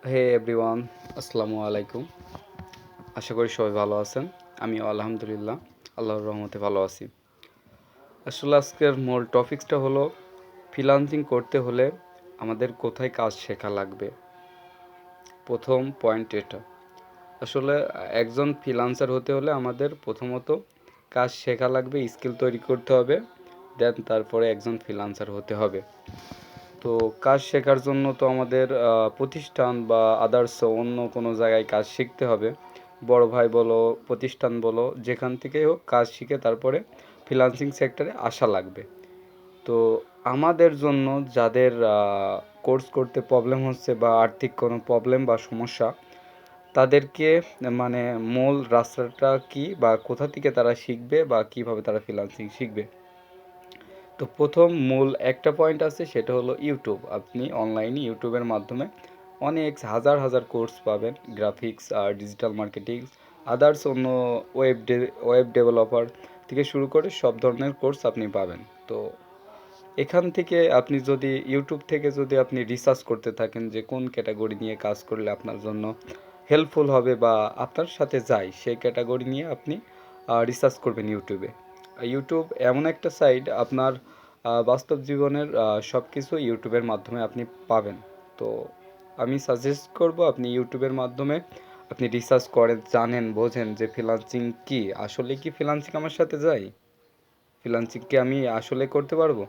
হে everyone, আসসালামু আলাইকুম। আশা করি সবাই ভালো আছেন। আমিও আলহামদুলিল্লাহ আল্লাহর রহমতে ভালো আছি। আসলে আজকের মূল টপিকসটা হলো ফ্রিল্যান্সিং করতে হলে আমাদের কোথায় কাজ শেখা লাগবে। প্রথম পয়েন্ট এটা। আসলে একজন ফ্রিল্যান্সার হতে হলে আমাদের প্রথমত কাজ শেখা লাগবে, স্কিল তৈরি করতে হবে, দেন তারপরে একজন ফ্রিল্যান্সার হতে হবে। তো কাজ শেখার জন্য তো আমাদের প্রতিষ্ঠান বা আদার্স অন্য কোনো জায়গায় কাজ শিখতে হবে। বড় ভাই বলো, প্রতিষ্ঠান বলো, যেখান থেকেই হোক কাজ শিখে তারপরে ফ্রিল্যান্সিং সেক্টরে আসা লাগবে। তো আমাদের জন্য যাদের কোর্স করতে প্রবলেম হচ্ছে বা আর্থিক কোনো প্রবলেম বা সমস্যা, তাদেরকে মানে মূল রাস্তাটা কি বা কোথা থেকে তারা শিখবে বা কিভাবে তারা ফ্রিল্যান্সিং শিখবে। তো প্রথম মূল একটা পয়েন্ট আছে, সেটা হলো ইউটিউব। আপনি অনলাইনে ইউটিউবের মাধ্যমে অনেক হাজার হাজার কোর্স পাবেন, গ্রাফিক্স আর ডিজিটাল মার্কেটিং, আদার্স অন্য ওয়েব ডেভেলপার থেকে শুরু করে সব ধরনের কোর্স আপনি পাবেন। তো এখান থেকে আপনি যদি ইউটিউব থেকে যদি আপনি রিসার্চ করতে থাকেন যে কোন ক্যাটাগরি নিয়ে কাজ করলে আপনার জন্য হেল্পফুল হবে বা আপনার সাথে যায়, সেই ক্যাটাগরি নিয়ে আপনি রিসার্চ করবেন ইউটিউবে। ইউটিউব এমন একটা সাইট, আপনার বাস্তব জীবনের সব কিছু ইউটিউবের মাধ্যমে আপনি পাবেন। তো আমি সাজেস্ট করব আপনি ইউটিউবের মাধ্যমে আপনি রিসার্চ করেন, জানেন, বোঝেন যে ফ্রিল্যান্সিং কি, আসলে কি ফ্রিল্যান্সিং আমার সাথে যায়, ফ্রিল্যান্সিং কি আমি আসলে করতে পারবো।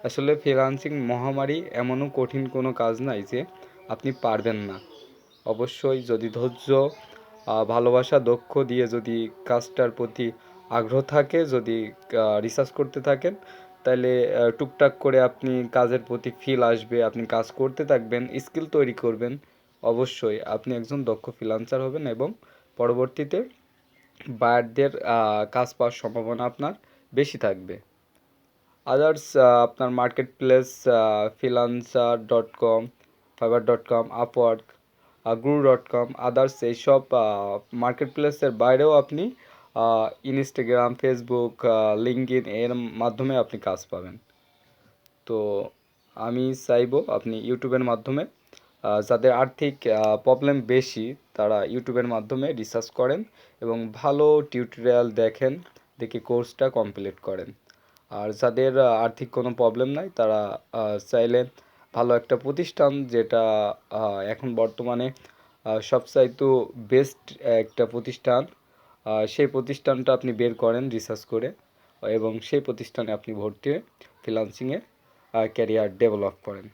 আসলে ফ্রিল্যান্সিং মহামারী, এমনও কঠিন কোনো কাজ নাই যে আপনি পারবেন না। অবশ্যই যদি ধৈর্য, ভালোবাসা, দক্ষ দিয়ে যদি কাজটার প্রতি আগ্রহ থাকে, যদি রিসার্চ করতে থাকেন, তাহলে টুকটাক করে আপনি কাজের প্রতি ফিল আসবে, আপনি কাজ করতে থাকবেন, স্কিল তৈরি করবেন, অবশ্যই আপনি একজন দক্ষ ফ্রিল্যান্সার হবেন এবং পরবর্তীতে বায়ারদের কাজ পাওয়ার সম্ভাবনা আপনার বেশি থাকবে। আদার্স আপনার market place, freelancer dot com, fibre dot com, Upwork, grew dot com, others এইসব মার্কেট প্লেসের বাইরেও আপনি ইনস্টাগ্রাম, ফেসবুক, লিঙ্কডইন এর মাধ্যমে আপনি কাজ পাবেন। তো আমি চাইবো আপনি ইউটিউবের মাধ্যমে, যাদের আর্থিক প্রবলেম বেশি, তারা ইউটিউবের মাধ্যমে রিসার্চ করেন এবং ভালো টিউটোরিয়াল দেখেন, দেখে কোর্সটা কমপ্লিট করেন। আর যাদের আর্থিক কোনো প্রবলেম নাই, তারা চাইলে ভালো একটা প্রতিষ্ঠান, যেটা এখন বর্তমানে সবচাইতে বেস্ট একটা প্রতিষ্ঠান, সেই প্রতিষ্ঠানটা আপনি বের করেন রিসার্চ করে এবং সেই প্রতিষ্ঠানে আপনি ভর্তি হয়ে ফ্রিল্যান্সিংয়ে ক্যারিয়ার ডেভেলপ করেন।